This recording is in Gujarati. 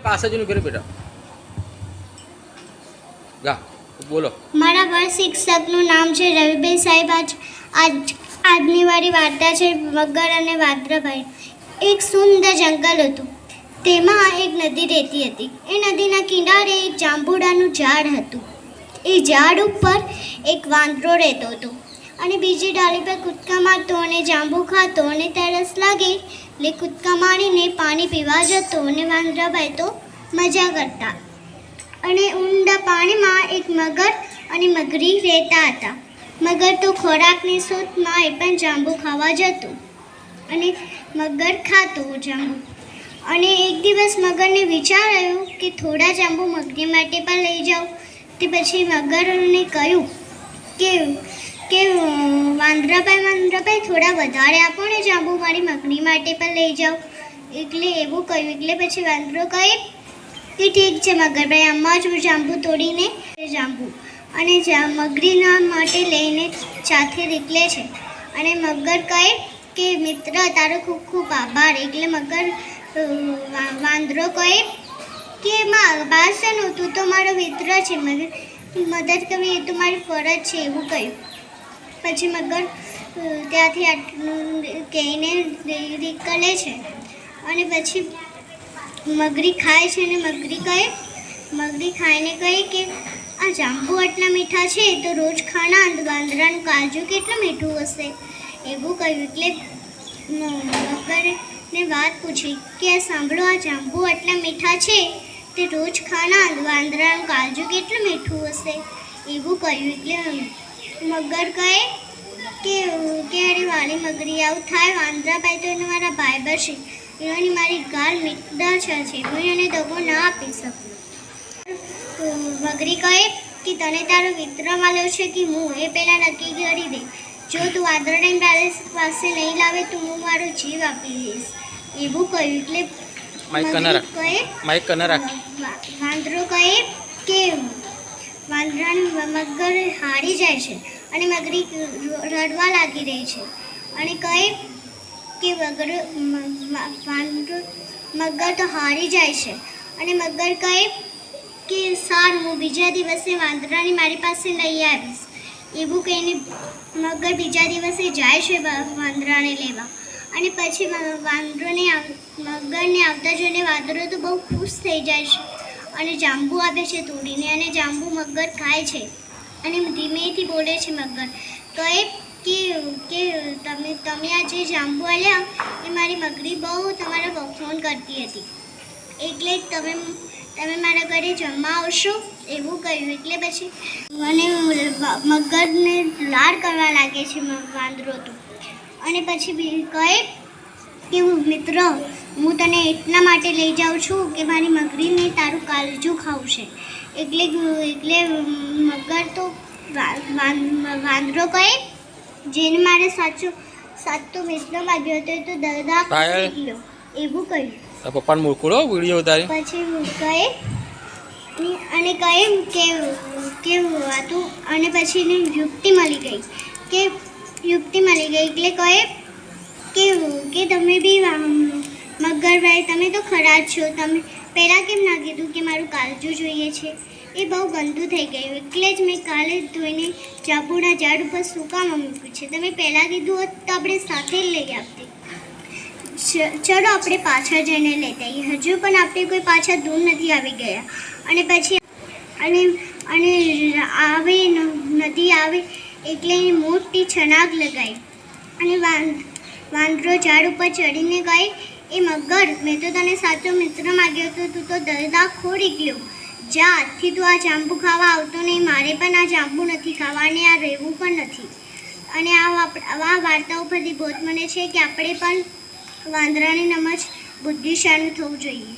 પાસે જઈને ફેર બેટા ગા બોલો। મારા વર્ષ શિક્ષકનું નામ છે રવિભાઈ સાહેબ। આજની વાળી વાર્તા છે મગર અને વાંદરાભાઈ। એક સુંદર જંગલ હતું, તેમાં એક નદી રહેતી હતી। એ નદીના કિનારે એક જાંબુડાનું ઝાડ હતું। એ ઝાડ ઉપર એક વાંદરો રહેતો હતો અને બીજી ડાળી પર કૂદકા મારતો અને જાંબુ ખાતો અને તરસ લાગે એટલે કૂદકા મારીને પાણી પીવા જતો અને વાંદરાભાઈ તો મજા કરતા। અને ઊંડા પાણીમાં એક મગર અને મગરી રહેતા હતા। મગર તો ખોરાકની શોધમાં એ પણ જાંબુ ખાવા જતો અને મગર ખાતો જાંબુ। અને એક દિવસ મગરને વિચાર આવ્યો કે થોડા જાંબુ મગરી માટે પણ લઈ જાઉં। તે પછી મગરને કહ્યું કે વાંદરાભાઈ થોડા વધારે આપો ને જાંબુ, મારી મગરી માટે પણ લઈ જાઓ। એટલે એવું કહ્યું। એટલે પછી વાંદરો કહે કે ઠીક છે મગરભાઈ, આમાં જ જાંબુ તોડીને જાંબુ અને મગરીના માટે લઈને સાથે નીકળે છે। અને મગર કહે કે મિત્ર, તારો ખૂબ ખૂબ આભાર। એટલે વાંદરો કહે કે આભાર શેનો, તું તો મારો મિત્ર છે, મદદ કરવી એ તો મારી ફરજ છે, એવું કહ્યું। પછી મગર ત્યાંથી આટલું કહીને નીકળે છે અને પછી મગરી ખાય છે અને મગરી ખાઈને કહે કે આ જાંબુ આટલા મીઠા છે તો રોજ ખાના, વાંદરાનું કાજુ કેટલું મીઠું હશે, એવું કહ્યું। એટલે મગરને વાત પૂછી કે સાંભળો, આ જાંબુ આટલા મીઠા છે તે રોજ ખાના, વાંદરાનું કાજુ કેટલું મીઠું હશે, એવું કહ્યું। એટલે મગર કહે કે અરે વાલી મગરી, આવું થાય, વાંદરાભાઈ તો એને મારા ભાઈ બનશે, એની મારી ગાલ મીઠા છે, હું એને દગો ના આપી શકું। મગરી કહે કે તને તારો મિત્ર મળ્યો છે કે હું, એ પહેલાં નક્કી કરી દે। જો તું વાંદરાને તારી પાસે નહીં લાવે તો હું મારો જીવ આપી દઈશ, એવું કહ્યું। એટલે વાંદરો કહે કે મગર હારી જાય છે અને મગરી રડવા લાગી રહી છે અને કહે કે મગર તો હારી જાય છે અને મગર કહે કે સારું, હું બીજા દિવસે વાંદરાને મારી પાસે લઈ આવીશ, એવું કહીને મગર બીજા દિવસે જાય છે વાંદરાને લેવા। અને પછી મગરને આવતા જોઈને વાંદરો તો બહુ ખુશ થઈ જાય છે અને જાંબુ આપે છે તોડીને, અને જાંબુ મગર ખાય છે અને ધીમેથી બોલે છે મગર, કહે કે તમે આ જે જાંબુ આલ્યા એ મારી મગરી બહુ તમારો વખાણ કરતી હતી, એટલે તમે મારા ઘરે જમવા આવશો, એવું કહ્યું। એટલે પછી મગરને લાડ કરવા લાગે છે વાંદરો તો। અને પછી કહે કે મિત્ર, હું તને એટલા માટે લઈ જાઉં છું કે મારી મગરીને તારું કાળજું ખાવું છે। એટલે મગર તો વાંદરો કહે જેને મારે સાચો મિત્ર માગ્યો હતો તો દરદાર ગયો, એવું કહ્યું। પપ્પાને મૂકડો વિડીયો ઉતારી પછી કહે અને કહે કે હતું અને પછી એને યુક્તિ મળી ગઈ। એટલે કહે કે તમે બી મગરભાઈ, તમે તો ખરા જ છો, તમે પહેલાં કેમ ના કીધું કે મારું કાળજું જોઈએ છે, એ બહુ ગંદુ થઈ ગયું, એટલે જ મેં કાલે ધોઈને જાંબુના ઝાડ ઉપર સૂકામાં મૂક્યું છે, તમે પહેલાં કીધું હોત તો આપણે સાથે જ લઈ આવતી। ચલો આપણે પાછા જઈને લેતા આવીએ। હજુ પણ આપણે કોઈ પાછા દૂર નથી આવી ગયા। અને પછી નદી આવે એટલે મોટી છનાગ લગાવી અને વાંદરો ઝાડ ઉપર ચડીને કહે, એ મગર, મેં તો તને સાચો મિત્ર માગ્યો હતો, તું તો દરદાખોર નીકળ્યો, જા, આજથી તું આ જાંબુ ખાવા આવતો નહીં, મારે પણ આ જાંબુ નથી ખાવા અને આ રહેવું પણ નથી। અને આ વાર્તા ઉપરથી બોધ મને છે કે આપણે પણ વાંદરાની નમજ બુદ્ધિશાળી થવું જોઈએ।